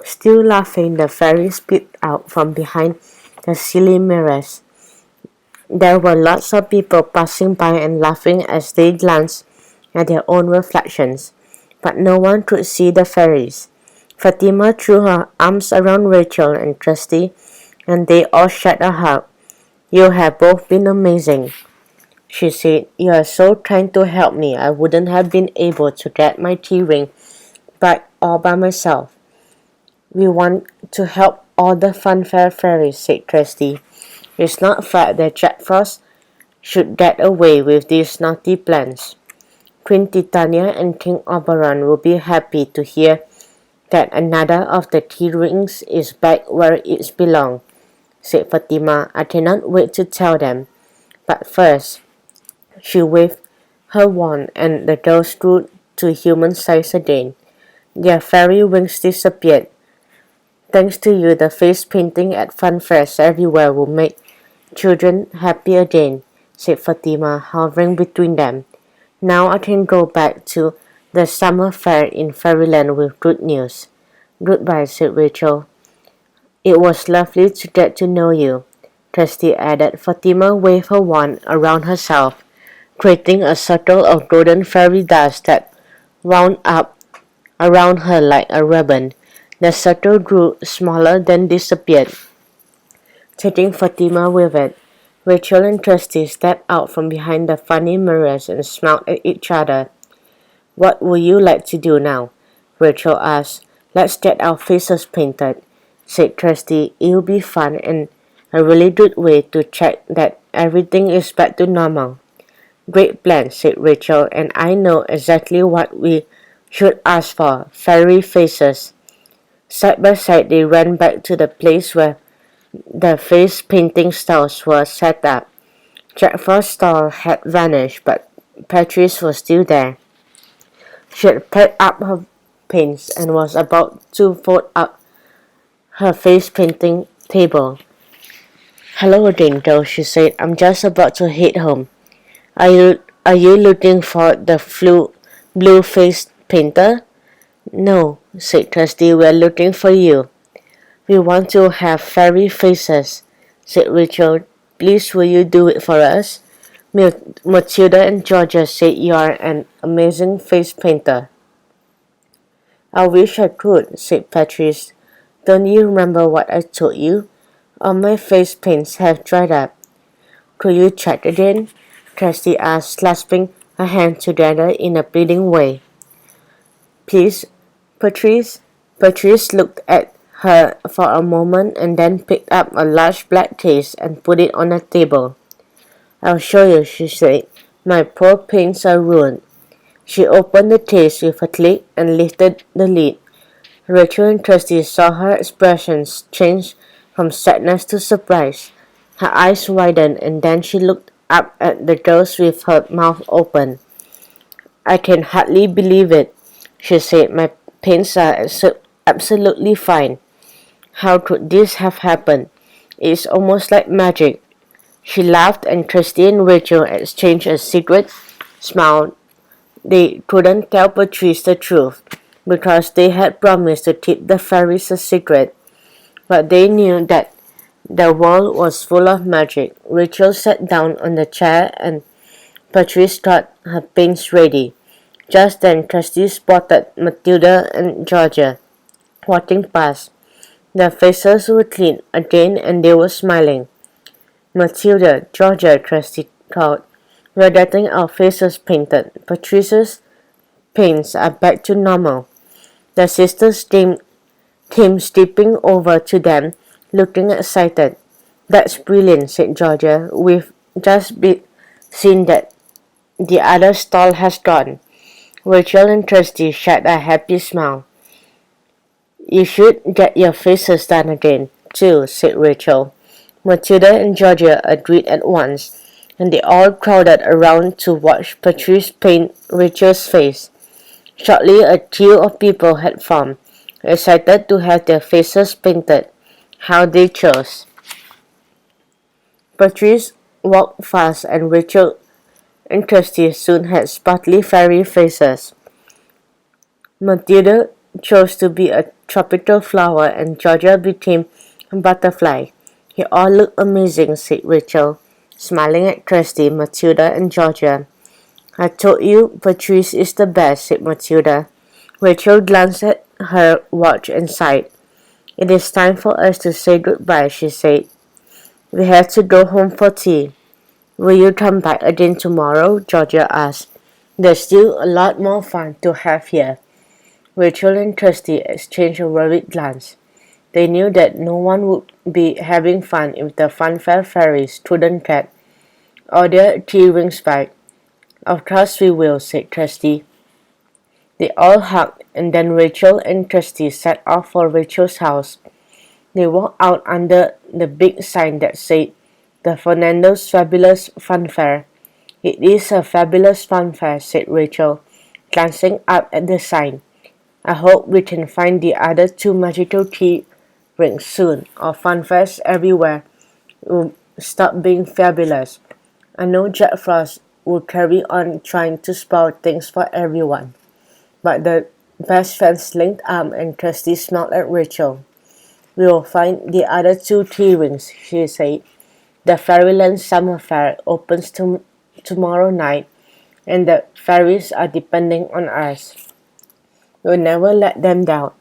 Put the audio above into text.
Still laughing, the fairies peeped out from behind the silly mirrors. There were lots of people passing by and laughing as they glanced at their own reflections, but no one could see the fairies. Fatima threw her arms around Rachel and Trusty, and they all shared a hug. "You have both been amazing," she said. "You are so trying to help me. I wouldn't have been able to get my tea ring back all by myself." "We want to help all the funfair fairies," said Trusty. "It's not fair that Jack Frost should get away with these naughty plans. Queen Titania and King Oberon will be happy to hear that another of the tea rings is back where it belongs," said Fatima. "I cannot wait to tell them. But first," she waved her wand and the dolls grew to human size again. Their fairy wings disappeared. "Thanks to you, the face painting at fun fairs everywhere will make children happy again," said Fatima, hovering between them. "Now I can go back to the summer fair in Fairyland with good news." "Goodbye," said Rachel. "It was lovely to get to know you," Kirsty added. Fatima waved her wand around herself, creating a circle of golden fairy dust that wound up around her like a ribbon. The circle grew smaller, then disappeared, taking Fatima with it. Rachel and Kirsty stepped out from behind the funny mirrors and smiled at each other. "What would you like to do now?" Rachel asked. "Let's get our faces painted," said Kirsty. "It'll be fun and a really good way to check that everything is back to normal." "Great plan," said Rachel, "and I know exactly what we should ask for, fairy faces." Side by side they ran back to the place where the face painting stalls were set up. Jack Frost's stall had vanished, but Patrice was still there. She had packed up her paints and was about to fold up her face painting table. "Hello again, girl," she said. "I'm just about to head home. Are you looking for the blue face painter?" "No," said Kirsty. "We're looking for you. We want to have fairy faces," said Rachel. "Please will you do it for us?" Matilda and Georgia said you are an amazing face painter." "I wish I could," said Patrice. "Don't you remember what I told you? All my face paints have dried up." "Could you check again?" Kirsty asked, clasping her hands together in a pleading way. "Please, Patrice." Patrice looked at her for a moment and then picked up a large black case and put it on the table. "I'll show you," she said. "My poor paints are ruined." She opened the case with a click and lifted the lid. Rachel and Kirsty saw her expressions change from sadness to surprise. Her eyes widened and then she looked up at the girls with her mouth open. "I can hardly believe it," she said. "My paints are absolutely fine. How could this have happened? It's almost like magic." She laughed and Kirsty and Rachel exchanged a secret smile. They couldn't tell Patrice the truth because they had promised to keep the fairies a secret, but they knew that the world was full of magic. Rachel sat down on the chair and Patrice got her paints ready. Just then Kirsty spotted Matilda and Georgia walking past. Their faces were clean again and they were smiling. "Matilda, Georgia," Kirsty called. "We're getting our faces painted. Patrice's paints are back to normal." The sisters came stepping over to them, looking excited. "That's brilliant," said Georgia. "We've just seen that the other stall has gone." Rachel and Kirsty shared a happy smile. "You should get your faces done again, too," said Rachel. Matilda and Georgia agreed at once, and they all crowded around to watch Patrice paint Rachel's face. Shortly a queue of people had formed, excited to have their faces painted. How they chose! Patrice walked fast and Rachel and Kirsty soon had sparkly fairy faces. Matilda chose to be a tropical flower and Georgia became a butterfly. You all look amazing, said Rachel, smiling at Kirsty, Matilda, and Georgia. I told you Patrice is the best, said Matilda. Rachel glanced at her watch and sighed. It is time for us to say goodbye, she said. We have to go home for tea. Will you come back again tomorrow? Georgia asked. There's still a lot more fun to have here. Rachel and Kirsty exchanged a worried glance. They knew that no one would be having fun if the funfair fairies couldn't get all their tea rings back. Of course we will, said Kirsty. They all hugged, and then Rachel and Kirsty set off for Rachel's house. They walked out under the big sign that said, The Fernando's Fabulous Funfair. It is a fabulous funfair, said Rachel, glancing up at the sign. I hope we can find the other two magical tea rings soon, or funfairs everywhere will stop being fabulous. I know Jack Frost will carry on trying to spoil things for everyone. But the best friends linked arms and Kirsty smiled at Rachel. We will find the other two tea rings, she said. The Fairyland Summer Fair opens tomorrow night, and the fairies are depending on us. We'll never let them down.